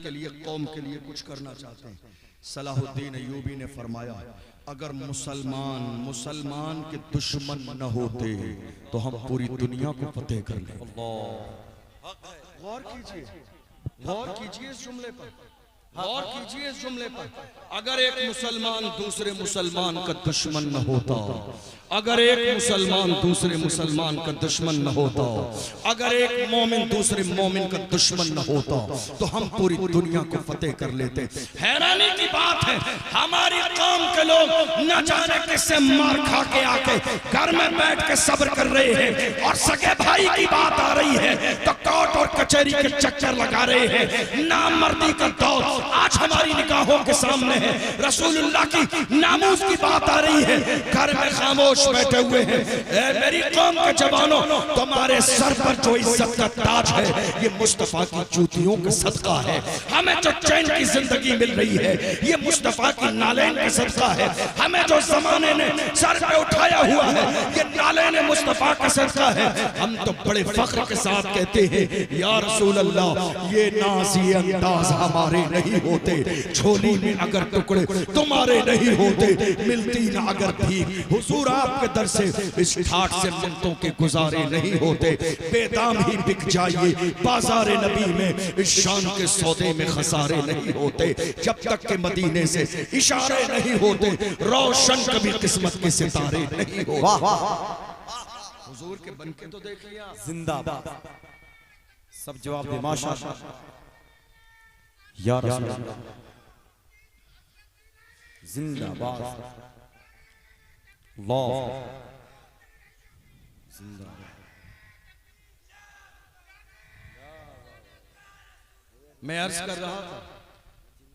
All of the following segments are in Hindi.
के लिए, कौम के लिए कुछ करना चाहते हैं। सलाहुद्दीन अय्यूबी ने फरमाया, अगर मुसलमान के दुश्मन न होते तो हम पूरी दुनिया को फतेह कर लें। गौर कीजिए इस जुमले पर, गौर कीजिए इस जुमले पर। अगर एक मुसलमान दूसरे मुसलमान का दुश्मन न होता, अगर एक मुसलमान दूसरे मुसलमान का दुश्मन न होता, अगर एक मोमिन दूसरे मोमिन का दुश्मन न होता तो हम पूरी दुनिया को फतेह कर लेते। हैरानी की बात है, हमारी कौम के लोग न जाने किससे मार खा के आके घर में बैठ के सब्र कर रहे हैं, और सगे भाई की बात आ रही है तो कोर्ट और कचहरी के चक्कर लगा रहे हैं। नामर्दी का दौर आज हमारी निगाहों के सामने है। रसूलुल्लाह की नामूस की बात आ रही है, घर में खामोश बैठे हुए हैं। ए मेरी कौम के जवानों, तुम्हारे सर पर जो इज्जत का ताज है ये मुस्तफा की जूतियों का सदका है। हमें जो चैन की जिंदगी मिल रही है ये मुस्तफा की नालैन का सदका है। हमें जो जमाने ने सर पे उठाया हुआ है ये नालैन मुस्तफा का सदका है। हम तो बड़े फख्र के साथ कहते हैं, या रसूल अल्लाह ये नाज़ ये अंदाज हमारे नहीं होते, झोली में अगर टुकड़े तुम्हारे नहीं होते, मिलती ना अगर भीख हुजूर आपके दर से इस ठाठ से मिनटों के गुजारे नहीं होते। बेदाम ही बिक जाइए बाजारे नबी में, इस शान के सौदे में खसारे नहीं होते। जब तक के मदीने से इशारे नहीं होते, रोशन कभी किस्मत के सितारे नहीं होते। हुजूर के बनके तो देखिए आप। जिंदाबाद। सब जवाब दे माशाअल्लाह या रसूल अल्लाह। जिंदाबाद जिंदाबाद। मैं अर्ज कर रहा था,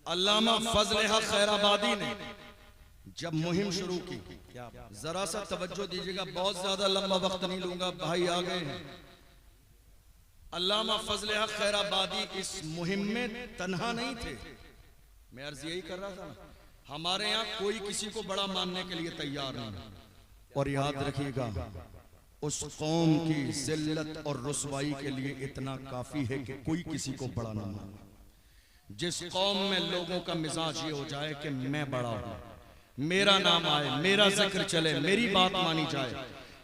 अल्लामा फजल हक खैराबादी ने जब मुहिम शुरू की, जरा सा तवज्जो दीजिएगा, बहुत ज्यादा लंबा वक्त नहीं लूंगा, भाई आ गए हैं। अल्लामा फजल हक खैराबादी इस मुहिम में तन्हा नहीं थे। मैं अर्ज यही कर रहा था, हमारे यहाँ कोई किसी को बड़ा मानने के लिए तैयार नहीं। और याद रखिएगा, उस कौम की जिल्लत और रुसवाई के लिए इतना काफी है कि कोई किसी को बड़ा ना माने। जिस कौम में लोगों का मिजाज ये हो जाए कि मैं बड़ा हूं, मेरा नाम आए, मेरा जिक्र चले, मेरी बात मानी जाए,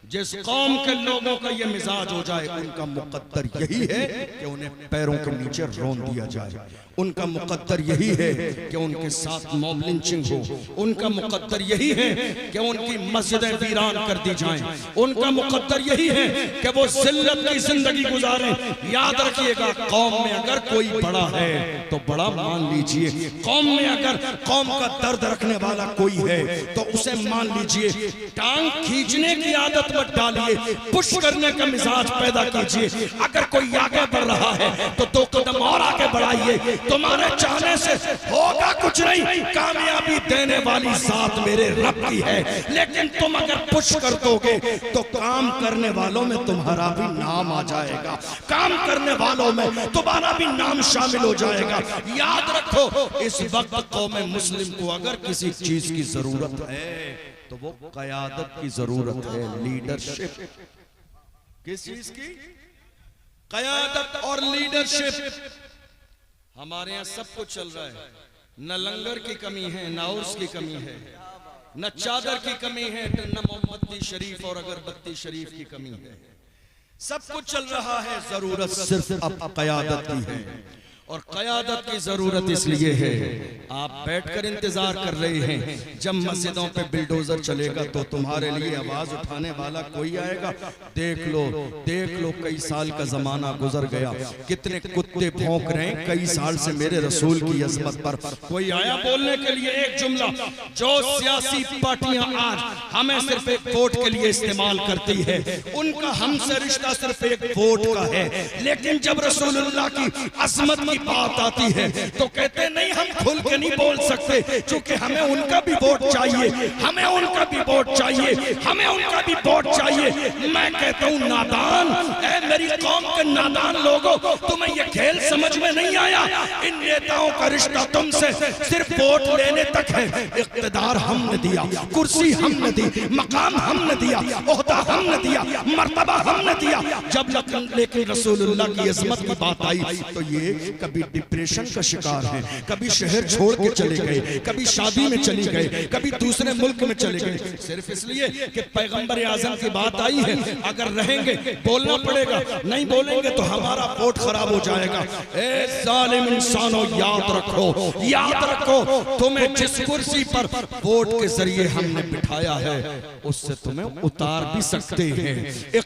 जिस कौम के लोगों का ये मिजाज हो जाए, उनका मुकद्दर यही है कि उन्हें पैरों के नीचे रौंद दिया जाए। उनका मुकद्दर यही है कि उनके साथ मॉब लिंचिंग हो। उनका मुकद्दर यही है कि उनकी मस्जिदें वीरान कर दी जाएं। उनका मुकद्दर यही है कि वो जिल्लत की जिंदगी गुजारें। याद रखिएगा, कौम में अगर कोई बड़ा है तो बड़ा मान लीजिए। कौम में अगर कौम का दर्द रखने वाला कोई है तो उसे मान लीजिए। टांग खींचने की आदत मत डालिए, पुश करने का मिजाज पैदा कीजिए। अगर कोई आगे बढ़ रहा है तो 2 कदम और आगे बढ़ाइए। तुम्हारे चाहने से होगा कुछ नहीं, कामयाबी देने वाली जात मेरे रब की है। लेकिन तुम अगर पुश कर दोगे तो काम करने वालों में तुम्हारा भी नाम आ जाएगा, काम करने वालों में तुम्हारा भी नाम शामिल हो जाएगा। याद रखो, इस वक्त कौम मुस्लिम को अगर किसी चीज की जरूरत है तो वो क़यादत की जरूरत है, लीडरशिप। किस चीज की? क़यादत और लीडरशिप। हमारे यहाँ सब कुछ चल रहा है, न लंगर की कमी है, न उर्स की कमी है, न चादर की कमी है, न मोमबत्ती शरीफ और अगरबत्ती शरीफ की कमी है। सब कुछ चल रहा है, जरूरत सिर्फ अब क़यादत की है। और क़यादत की जरूरत इसलिए है, आप बैठकर इंतजार कर रहे हैं जब मस्जिदों पे बिल्डोजर चलेगा तो तुम्हारे लिए आवाज उठाने वाला कोई आएगा। देख लो कई साल का जमाना गुजर गया, कितने कुत्ते भौंक रहे हैं कई साल से मेरे रसूल की अजमत पर। कोई आया बोलने के लिए एक जुमला? जो सियासी पार्टियां आज हमें सिर्फ एक वोट के लिए इस्तेमाल करती है, उनका हमसे रिश्ता सिर्फ एक वोट का है। लेकिन जब रसूलुल्लाह की अजमत की बात आती है तो कहते नहीं, हम खुल के नहीं बोल सकते, क्योंकि हमें उनका भी वोट चाहिए, हमें उनका भी वोट चाहिए, हमें उनका भी वोट चाहिए। मैं कहता हूं नादान, ऐ मेरी कौम के नादान लोगों, तुम्हें ये खेल समझ में नहीं आया। इन नेताओं का रिश्ता तुमसे सिर्फ वोट लेने तक है। इख्तिदार हमने दिया, कुर्सी हमने दी, मकाम हमने दिया, ओहदा हमने दिया, मर्तबा हमने दिया। जब लेकिन रसूलुल्लाह की अज़मत की बात आई तो ये कभी डिप्रेशन का शिकार है, कभी शहर छोड़ के चले गए, कभी शादी में चले गए, कभी दूसरे मुल्क में चले गए, सिर्फ इसलिए कि पैगंबर आज़म की बात आई है। अगर रहेंगे बोलना पड़ेगा, नहीं बोलेंगे तो हमारा वोट खराब हो जाएगा। ए जालिम इंसानों, याद रखो, याद रखो, तुम्हें जिस कुर्सी पर वोट के जरिए हमने बिठाया है उससे तुम्हें उतार भी सकते हैं।